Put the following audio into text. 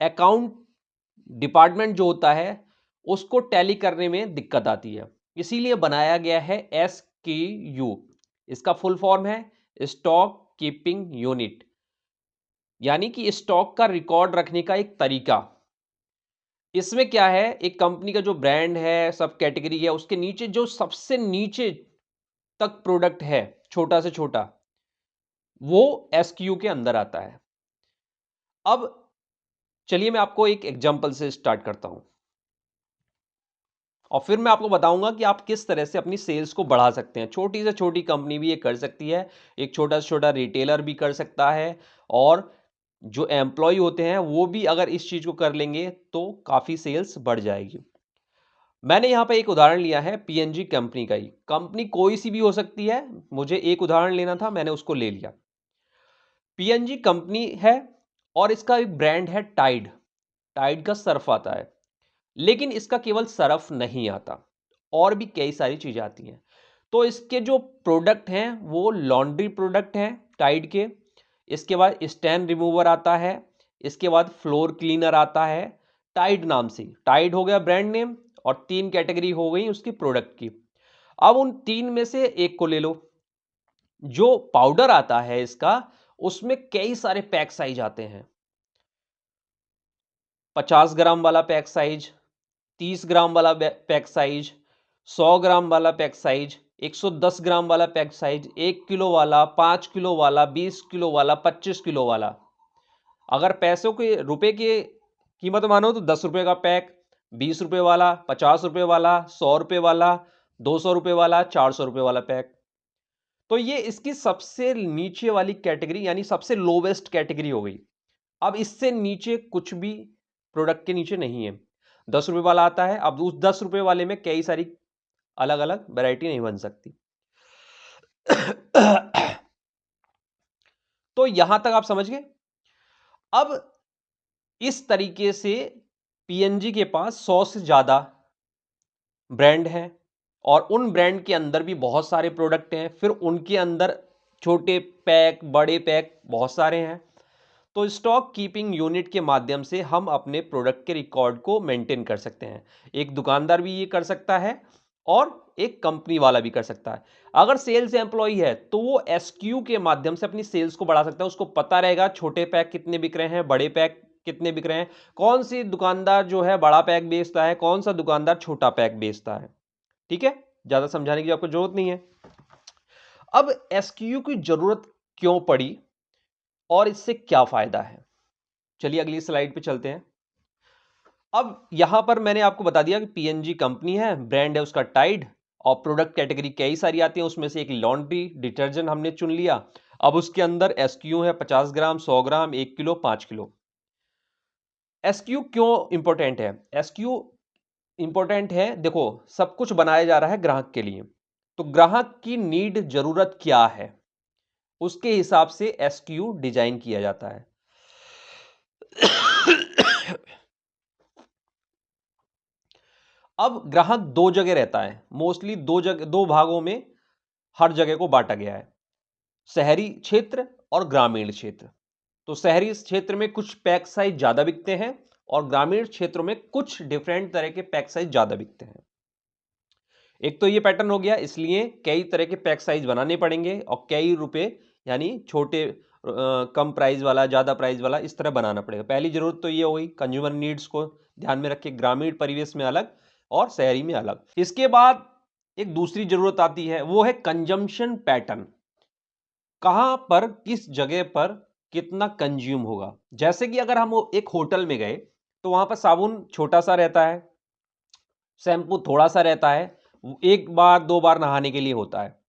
Account department जो होता है उसको टैली करने में दिक्कत आती है, इसीलिए बनाया गया है SKU। इसका फुल फॉर्म है स्टॉक कीपिंग यूनिट, यानी कि स्टॉक का रिकॉर्ड रखने का एक तरीका। इसमें क्या है, एक कंपनी का जो ब्रांड है, सब कैटेगरी है, उसके नीचे जो सबसे नीचे तक प्रोडक्ट है, छोटा से छोटा, वो SKU के अंदर आता है। अब चलिए मैं आपको एक एग्जांपल से स्टार्ट करता हूं और फिर मैं आपको बताऊंगा कि आप किस तरह से अपनी सेल्स को बढ़ा सकते हैं। छोटी से छोटी कंपनी भी ये कर सकती है, एक छोटा से छोटा रिटेलर भी कर सकता है, और जो एम्प्लॉय होते हैं वो भी अगर इस चीज को कर लेंगे तो काफी सेल्स बढ़ जाएगी। मैंने यहां पे एक उदाहरण लिया है PNG कंपनी का ही। कंपनी कोई सी भी हो सकती है, मुझे एक उदाहरण लेना था, मैंने उसको ले लिया। PNG कंपनी है और इसका एक ब्रांड है टाइड। टाइड का सर्फ आता है, लेकिन इसका केवल सर्फ नहीं आता, और भी कई सारी चीजें आती हैं। तो इसके जो प्रोडक्ट हैं वो लॉन्ड्री प्रोडक्ट हैं टाइड के। इसके बाद स्टैन रिमूवर आता है, इसके बाद फ्लोर क्लीनर आता है। टाइड नाम से, टाइड हो गया ब्रांड नेम, और 3 कैटेगरी हो गई उसकी प्रोडक्ट की। अब उन 3 में से एक को ले लो। जो पाउडर आता है इसका, उसमें कई सारे पैक साइज आते हैं। 50 ग्राम वाला पैक साइज, 30 ग्राम वाला पैक साइज, 100 ग्राम वाला पैक साइज, 110 ग्राम वाला पैक साइज, 1 किलो वाला, 5 किलो वाला, 20 किलो वाला, 25 किलो वाला। अगर पैसों के रुपए की कीमत मानो तो 10 रुपए का पैक, 20 रुपए वाला, 50 रुपए वाला, 100 रुपए वाला, 200 रुपए वाला, 400 रुपए वाला पैक। तो ये इसकी सबसे नीचे वाली कैटेगरी, यानी सबसे लोवेस्ट कैटेगरी हो गई। अब इससे नीचे कुछ भी प्रोडक्ट के नीचे नहीं है। 10 रुपए वाला आता है, अब उस 10 रुपए वाले में कई सारी अलग अलग वैरायटी नहीं बन सकती। तो यहां तक आप समझ गए। अब इस तरीके से PNG के पास 100 से ज्यादा ब्रांड हैं, और उन ब्रांड के अंदर भी बहुत सारे प्रोडक्ट हैं, फिर उनके अंदर छोटे पैक, बड़े पैक बहुत सारे हैं। तो स्टॉक कीपिंग यूनिट के माध्यम से हम अपने प्रोडक्ट के रिकॉर्ड को मेंटेन कर सकते हैं। एक दुकानदार भी ये कर सकता है, और एक कंपनी वाला भी कर सकता है। अगर सेल्स एम्प्लॉय है तो वो SKU के माध्यम से अपनी सेल्स को बढ़ा सकता है। उसको पता रहेगा छोटे पैक कितने बिक रहे हैं, बड़े पैक कितने बिक रहे हैं, कौन सी दुकानदार जो है बड़ा पैक बेचता है, कौन सा दुकानदार छोटा पैक बेचता है। ठीक है, ज्यादा समझाने की आपको जरूरत नहीं है। अब SKU की जरूरत क्यों पड़ी और इससे क्या फायदा है, चलिए अगली स्लाइड पे चलते हैं। अब यहां पर मैंने आपको बता दिया कि PNG कंपनी है, ब्रांड है उसका टाइड, और प्रोडक्ट कैटेगरी कई सारी आती है, उसमें से एक लॉन्ड्री डिटर्जेंट हमने चुन लिया। अब उसके अंदर SKU है 50 ग्राम, 100 ग्राम, 1 किलो, 5 किलो। SKU क्यों इंपॉर्टेंट है? SKU इंपॉर्टेंट है, देखो सब कुछ बनाया जा रहा है ग्राहक के लिए, तो ग्राहक की नीड, जरूरत क्या है, उसके हिसाब से SKU डिजाइन किया जाता है। अब ग्राहक दो जगह रहता है, मोस्टली दो जगह, दो भागों में हर जगह को बांटा गया है, शहरी क्षेत्र और ग्रामीण क्षेत्र। तो शहरी क्षेत्र में कुछ पैक साइज ज्यादा बिकते हैं, और ग्रामीण क्षेत्रों में कुछ डिफरेंट तरह के पैक साइज ज्यादा बिकते हैं। एक तो ये पैटर्न हो गया, इसलिए कई तरह के पैक साइज बनाने पड़ेंगे, और कई रुपए, यानी छोटे कम प्राइस वाला, ज्यादा प्राइस वाला, इस तरह बनाना पड़ेगा। पहली जरूरत तो ये हो गई, कंज्यूमर नीड्स को ध्यान में रख के ग्रामीण परिवेश में अलग और शहरी में अलग। इसके बाद एक दूसरी जरूरत आती है, वो है कंजम्पशन पैटर्न। कहां पर, किस जगह पर कितना कंज्यूम होगा। जैसे कि अगर हम एक होटल में गए तो वहां पर साबुन छोटा सा रहता है, शैम्पू थोड़ा सा रहता है, एक बार दो बार नहाने के लिए होता है।